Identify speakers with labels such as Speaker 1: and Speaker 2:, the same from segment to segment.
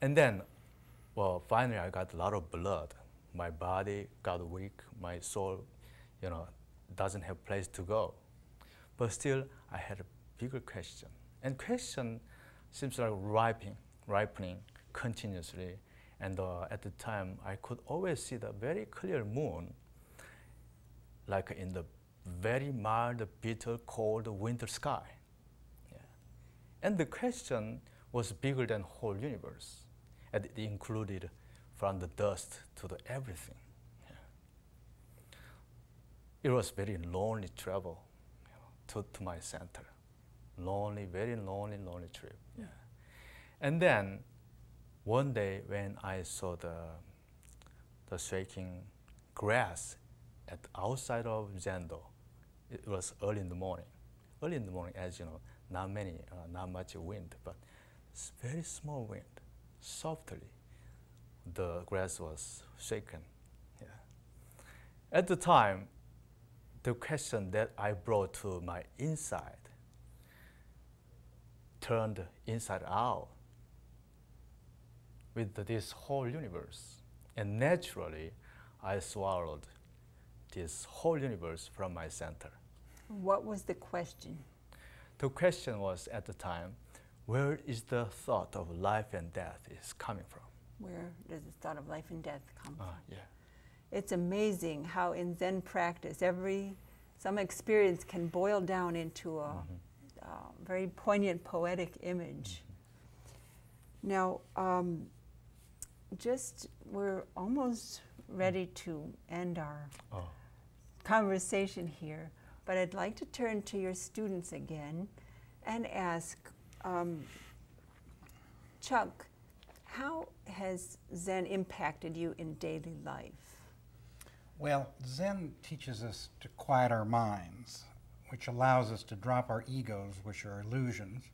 Speaker 1: And then, well, finally I got a lot of blood. My body got weak, my soul, you know, doesn't have place to go. But still, I had a bigger question. And question seems like ripening continuously. And at the time, I could always see the very clear moon, like in the very mild, bitter, cold winter sky. Yeah. And the question was bigger than whole universe. And it included from the dust to the everything. Yeah. It was very lonely travel, to my center. Lonely, very lonely, lonely trip. Yeah. And then one day when I saw the shaking grass at the outside of Zendo, it was early in the morning. Early in the morning, as you know, not much wind, but very small wind, softly. The grass was shaken. Yeah. At the time, the question that I brought to my inside turned inside out with this whole universe. And naturally, I swallowed this whole universe from my center.
Speaker 2: What was the question?
Speaker 1: The question was at the time, where is the thought of life and death is coming from?
Speaker 2: Where does the thought of life and death come from?
Speaker 1: Yeah.
Speaker 2: It's amazing how in Zen practice, some experience can boil down into a very poignant, poetic image. Now, we're almost ready to end our conversation here, but I'd like to turn to your students again and ask, Chuck, how has Zen impacted you in daily life?
Speaker 3: Well, Zen teaches us to quiet our minds, which allows us to drop our egos, which are illusions,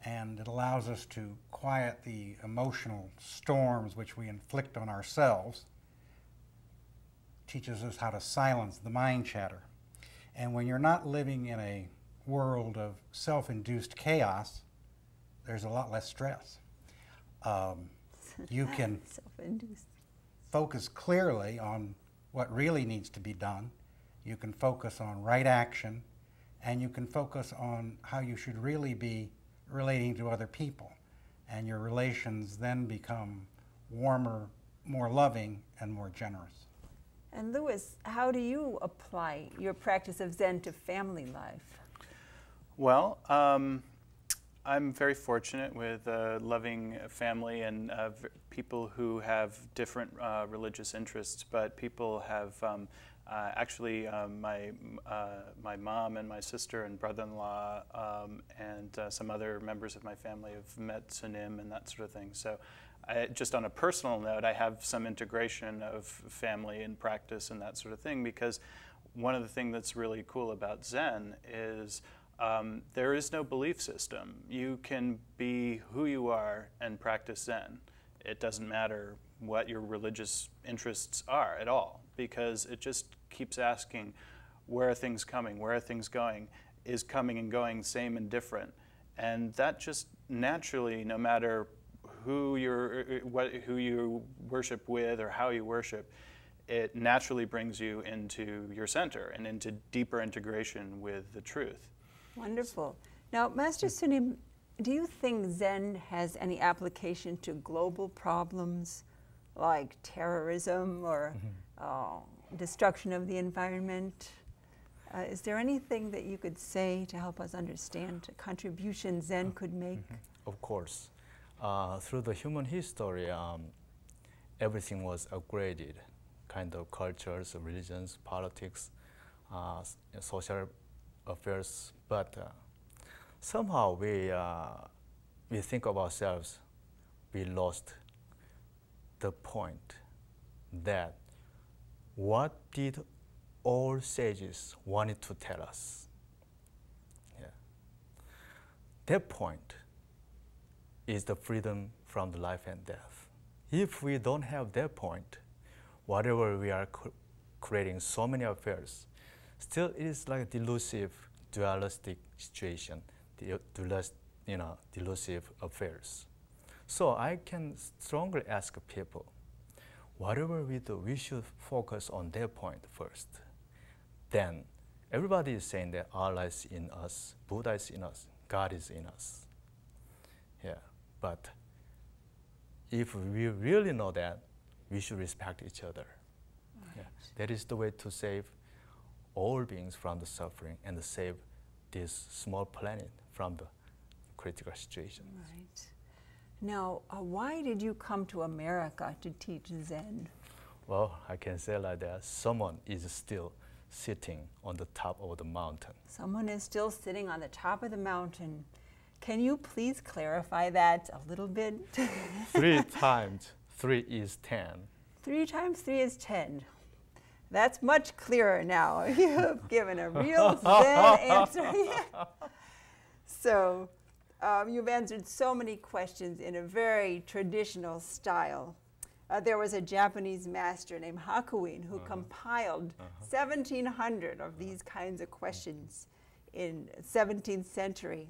Speaker 3: and it allows us to quiet the emotional storms which we inflict on ourselves. Teaches us how to silence the mind chatter. And when you're not living in a world of self-induced chaos, there's a lot less stress. You can focus clearly on what really needs to be done. You can focus on right action, and you can focus on how you should really be relating to other people. And your relations then become warmer, more loving, and more generous.
Speaker 2: And Louis, how do you apply your practice of Zen to family life?
Speaker 4: Well, I'm very fortunate with a loving family and people who have different religious interests, but people have actually my mom and my sister and brother-in-law and some other members of my family have met Sunim and that sort of thing. So just on a personal note, I have some integration of family and practice and that sort of thing, because one of the things that's really cool about Zen is there is no belief system. You can be who you are and practice Zen. It doesn't matter what your religious interests are at all, because it just keeps asking, where are things coming, where are things going, is coming and going same and different. And that just naturally, no matter who you worship with or how you worship, it naturally brings you into your center and into deeper integration with the truth.
Speaker 2: Wonderful. Now, Master Sunim, do you think Zen has any application to global problems like terrorism or destruction of the environment? Is there anything that you could say to help us understand the contribution Zen could make?
Speaker 1: Of course. Through the human history, everything was upgraded, kind of cultures, religions, politics, social affairs, but somehow we think of ourselves, we lost the point that what did all sages wanted to tell us? Yeah. That point is the freedom from the life and death. If we don't have that point, whatever we are creating so many affairs, still it is like a delusive, dualistic situation, delusive affairs. So I can strongly ask people, whatever we do, we should focus on their point first. Then everybody is saying that Allah is in us, Buddha is in us, God is in us. Yeah, but if we really know that, we should respect each other. Right. Yeah. That is the way to save all beings from the suffering and save this small planet from the critical situations.
Speaker 2: Right. Now, why did you come to America to teach Zen?
Speaker 1: Well, I can say like that. Someone is still sitting on the top of the mountain.
Speaker 2: Someone is still sitting on the top of the mountain. Can you please clarify that a little bit?
Speaker 1: 3 times 3 is 10.
Speaker 2: 3 times 3 is 10. That's much clearer now. You have given a real Zen answer. So you've answered so many questions in a very traditional style. There was a Japanese master named Hakuin who compiled 1,700 of these kinds of questions in 17th century.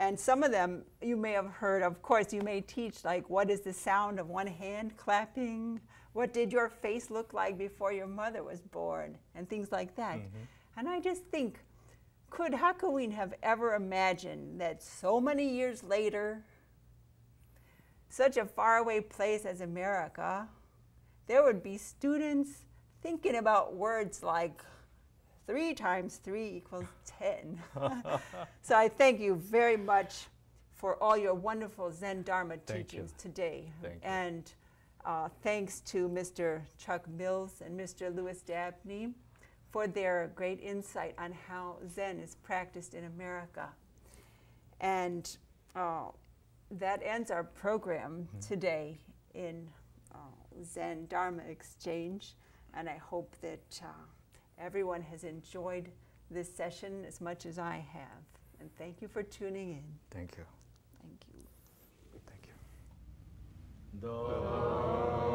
Speaker 2: And some of them you may have heard, of course, you may teach, like, what is the sound of one hand clapping? What did your face look like before your mother was born? And things like that. And I just think, could Hakuin have ever imagined that so many years later, such a faraway place as America, there would be students thinking about words like 3 times 3 equals 10. So I thank you very much for all your wonderful Zen Dharma teachings today.
Speaker 1: Thank you.
Speaker 2: And thanks to Mr. Chuck Mills and Mr. Louis Dabney for their great insight on how Zen is practiced in America. And that ends our program today in Zen Dharma Exchange. And I hope that everyone has enjoyed this session as much as I have. And thank you for tuning in.
Speaker 1: Thank you.
Speaker 2: Thank you.
Speaker 1: Thank you.